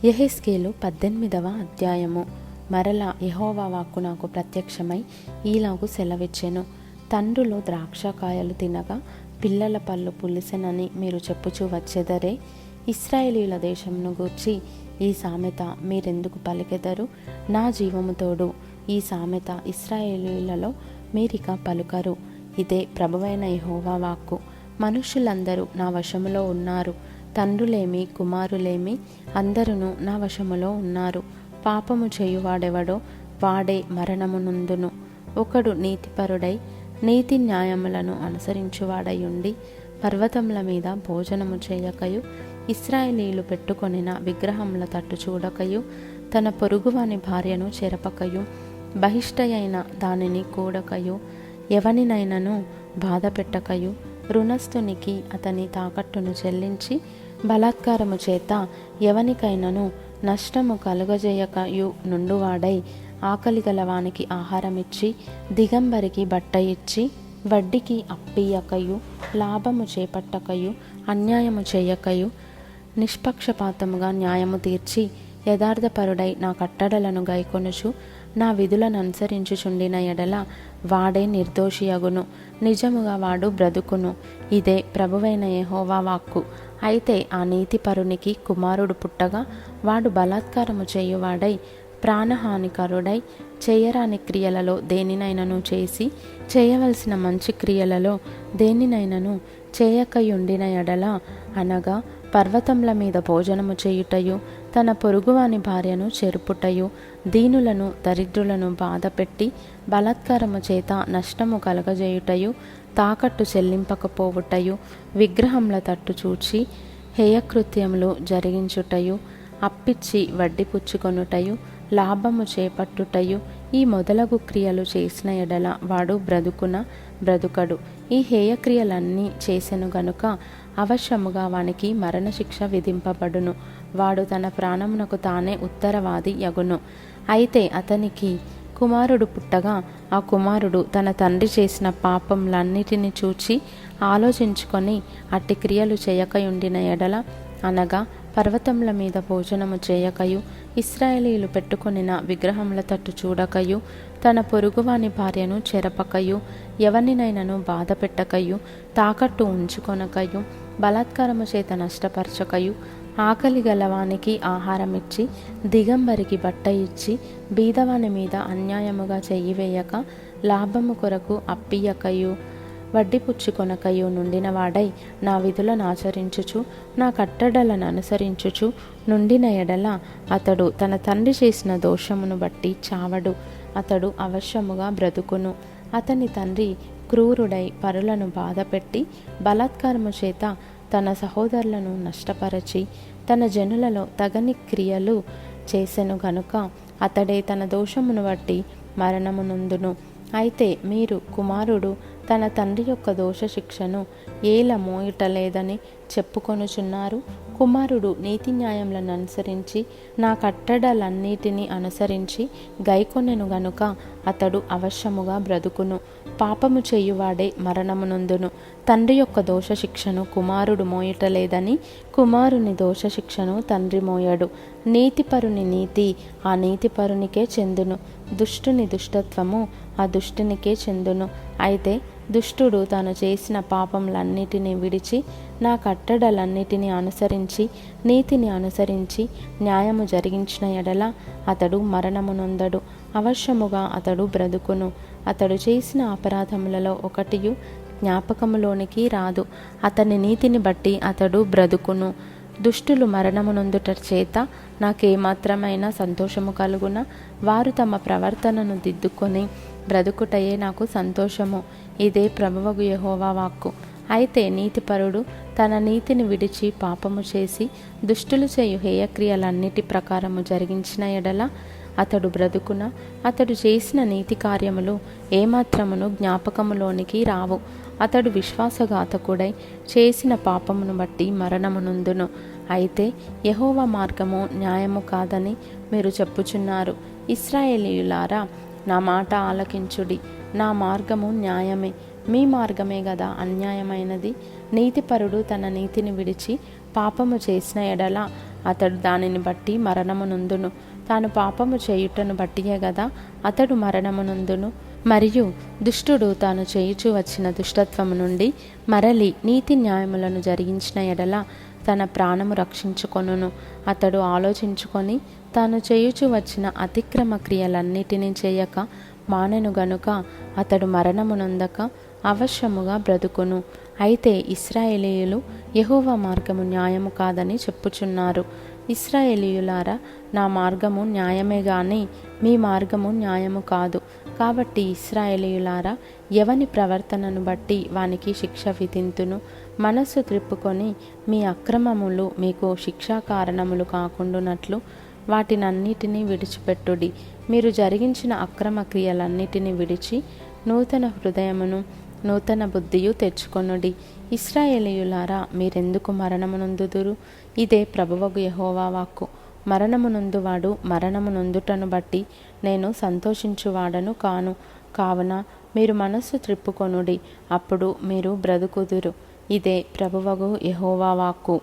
యెహెజ్కేలు 18వ అధ్యాయము. మరలా యెహోవా వాక్కు నాకు ప్రత్యక్షమై ఈలాగు సెలవిచ్చెను. తండ్రులు ద్రాక్షకాయలు తినగా పిల్లల పళ్ళు పులిసెనని మీరు చెప్పుచూ వచ్చెదరే. ఇశ్రాయేలీయుల దేశమును గూర్చి ఈ సామెత మీరెందుకు పలికెదరు? నా జీవము తోడు ఈ సామెత ఇశ్రాయేలీయులలో మీరిక పలుకరు. ఇదే ప్రభువైన యెహోవా వాక్కు. మనుష్యులందరూ నా వశములో ఉన్నారు. తండ్రులేమి కుమారులేమి అందరూ నా వశములో ఉన్నారు. పాపము చేయువాడెవడో వాడే మరణమునందును. ఒకడు నీతిపరుడై నీతి న్యాయములను అనుసరించువాడయుండి పర్వతముల మీద భోజనము చేయకయు ఇశ్రాయేలీయులు పెట్టుకొనిన విగ్రహముల తట్టు చూడకయు తన పొరుగువాని భార్యను చెరపకయు బహిష్టయైన దానిని కూడకయు ఎవనినైనను బాధ పెట్టకయు రుణస్థునికి అతని తాకట్టును చెల్లించి బలాత్కారము చేత ఎవనికైనను నష్టము కలుగజేయకయు నుండువాడై ఆకలి గలవానికి ఆహారమిచ్చి దిగంబరికి బట్ట ఇచ్చి వడ్డీకి అప్పియకయు లాభము చేపట్టకయు అన్యాయము చేయకయు నిష్పక్షపాతముగా న్యాయము తీర్చి యథార్థపరుడై నా కట్టడలను గైకొనుచు నా విధులను అనుసరించుచుండిన ఎడల వాడే నిర్దోషియగును. నిజముగా వాడు బ్రతుకును. ఇదే ప్రభువైన యెహోవా వాక్కు. అయితే ఆ నీతిపరునికి కుమారుడు పుట్టగా వాడు బలాత్కారము చేయువాడై ప్రాణహానికరుడై చేయరాని క్రియలలో దేనినైనను చేసి చేయవలసిన మంచి క్రియలలో దేనినైనను చేయకయుండిన ఎడల అనగా పర్వతముల మీద భోజనము చేయుటయు తన పొరుగువాని భార్యను చెరుపుటయు దీనులను దరిద్రులను బాధపెట్టి బలాత్కారము చేత నష్టము కలగజేయుటయు తాకట్టు చెల్లింపకపోవుటయు విగ్రహముల తట్టు చూచి హేయకృత్యములు జరిగించుటయు అప్పిచ్చి వడ్డీ పుచ్చుకొనుటయు లాభము చేపట్టుటయు ఈ మొదలగు క్రియలు చేసిన ఎడల వాడు బ్రతుకడు. ఈ హేయక్రియలన్నీ చేసెను గనుక అవశ్యముగా వానికి మరణశిక్ష విధింపబడును. వాడు తన ప్రాణమునకు తానే ఉత్తరవాది యగును. అయితే అతనికి కుమారుడు పుట్టగా ఆ కుమారుడు తన తండ్రి చేసిన పాపములన్నిటిని చూచి ఆలోచించుకొని అట్టి క్రియలు చేయకయుండిన ఎడల అనగా పర్వతముల మీద భోజనము చేయకయు ఇశ్రాయేలీయులు పెట్టుకొనిన విగ్రహముల తట్టు చూడకయు తన పొరుగువాని భార్యను చెరపకయు ఎవరినైనను బాధ పెట్టకయు తాకట్టు ఉంచుకొనకయు బలాత్కారము చేత నష్టపరచకయు ఆకలి గలవానికి ఆహారమిచ్చి దిగంబరికి బట్ట ఇచ్చి బీదవాని మీద అన్యాయముగా చెయ్యివేయక లాభము కొరకు అప్పియకయు వడ్డీ పుచ్చుకొనకయు నుండిన వాడై నా విధులను ఆచరించుచు నా కట్టడలను అనుసరించుచు నుండిన ఎడల అతడు తన తండ్రి చేసిన దోషమును బట్టి చావడు. అతడు అవశ్యముగా బ్రతుకును. అతని తండ్రి క్రూరుడై పరులను బాధపెట్టి బలాత్కారము చేత తన సహోదరులను నష్టపరచి తన జనులలో తగని క్రియలు చేసెను గనుక అతడే తన దోషమును బట్టి మరణమునందును. అయితే మీరు కుమారుడు తన తండ్రి యొక్క దోష శిక్షను ఏల మోయటలేదని చెప్పుకొనుచున్నారు. కుమారుడు నీతి న్యాయములను అనుసరించి నా కట్టడలన్నిటినీ అనుసరించి గైకొనెను గనుక అతడు అవశ్యముగా బ్రతుకును. పాపము చేయువాడే మరణమునందును. తండ్రి యొక్క దోష శిక్షను కుమారుడు మోయటలేదని కుమారుని దోష శిక్షను తండ్రి మోయడు. నీతిపరుని నీతి ఆ నీతిపరునికే చెందును. దుష్టుని దుష్టత్వము ఆ దుష్టునికే చెందును. అయితే దుష్టుడు తాను చేసిన పాపములన్నిటినీ విడిచి నా కట్టడలన్నిటినీ అనుసరించి నీతిని అనుసరించి న్యాయము జరిగించిన ఎడల అతడు మరణమునొందడు. అవశ్యముగా అతడు బ్రతుకును. అతడు చేసిన అపరాధములలో ఒకటియు జ్ఞాపకములోనికి రాదు. అతని నీతిని బట్టి అతడు బ్రతుకును. దుష్టులు మరణమునొందుట చేత నాకేమాత్రమైన సంతోషము కలుగున వారు తమ ప్రవర్తనను దిద్దుకొని బ్రతుకుటయే నాకు సంతోషము. ఇదే ప్రభువగు యెహోవా వాక్కు. అయితే నీతిపరుడు తన నీతిని విడిచి పాపము చేసి దుష్టులు చేయు హేయక్రియలన్నిటి ప్రకారము జరిగించిన ఎడల అతడు బ్రతుకున. అతడు చేసిన నీతి కార్యములు ఏమాత్రమును జ్ఞాపకములోనికి రావు. అతడు విశ్వాసఘాతకుడై చేసిన పాపమును బట్టి మరణమునందును. అయితే యెహోవా మార్గము న్యాయము కాదని మీరు చెప్పుచున్నారు. ఇశ్రాయేలీయులారా, నా మాట ఆలకించుడి. నా మార్గము న్యాయమే, మీ మార్గమే గదా అన్యాయమైనది. నీతిపరుడు తన నీతిని విడిచి పాపము చేసిన ఎడల అతడు దానిని బట్టి మరణమునందును. తాను పాపము చేయుటను బట్టియే గదా అతడు మరణమునందును. మరియు దుష్టుడు తాను చేయుచు వచ్చిన దుష్టత్వము నుండి మరలి నీతి న్యాయములను జరిగించిన ఎడల తన ప్రాణము రక్షించుకొనును. అతడు ఆలోచించుకొని తాను చేయుచు వచ్చిన అతిక్రమ క్రియలన్నిటినీ చేయక మానెను గనుక అతడు మరణమునందక అవశ్యముగా బ్రతుకును. అయితే ఇశ్రాయేలీయులు యెహోవా మార్గము న్యాయము కాదని చెప్పుచున్నారు. ఇశ్రాయేలీయులారా, నా మార్గము న్యాయమే గాని మీ మార్గము న్యాయము కాదు. కాబట్టి ఇశ్రాయేలీయులారా, ఎవని ప్రవర్తనను బట్టి వానికి శిక్ష విధింతును. మనస్సు త్రిప్పుకొని మీ అక్రమములు మీకు శిక్షా కారణములు కాకుండానట్లు వాటినన్నిటినీ విడిచిపెట్టుడి. మీరు జరిగించిన అక్రమ క్రియలన్నిటినీ విడిచి నూతన హృదయమును నూతన బుద్ధియు తెచ్చుకొనుడి. ఇశ్రాయేలీయులారా, మీరెందుకు మరణమునొందుదురు? ఇదే ప్రభువగు యెహోవా వాక్కు. మరణమునొందువాడు మరణమునొందుటను బట్టి నేను సంతోషించువాడను కాను. కావున మీరు మనస్సు త్రిప్పుకొనుడి, అప్పుడు మీరు బ్రతుకుదురు. ఇదే ప్రభువగు యెహోవా వాక్కు.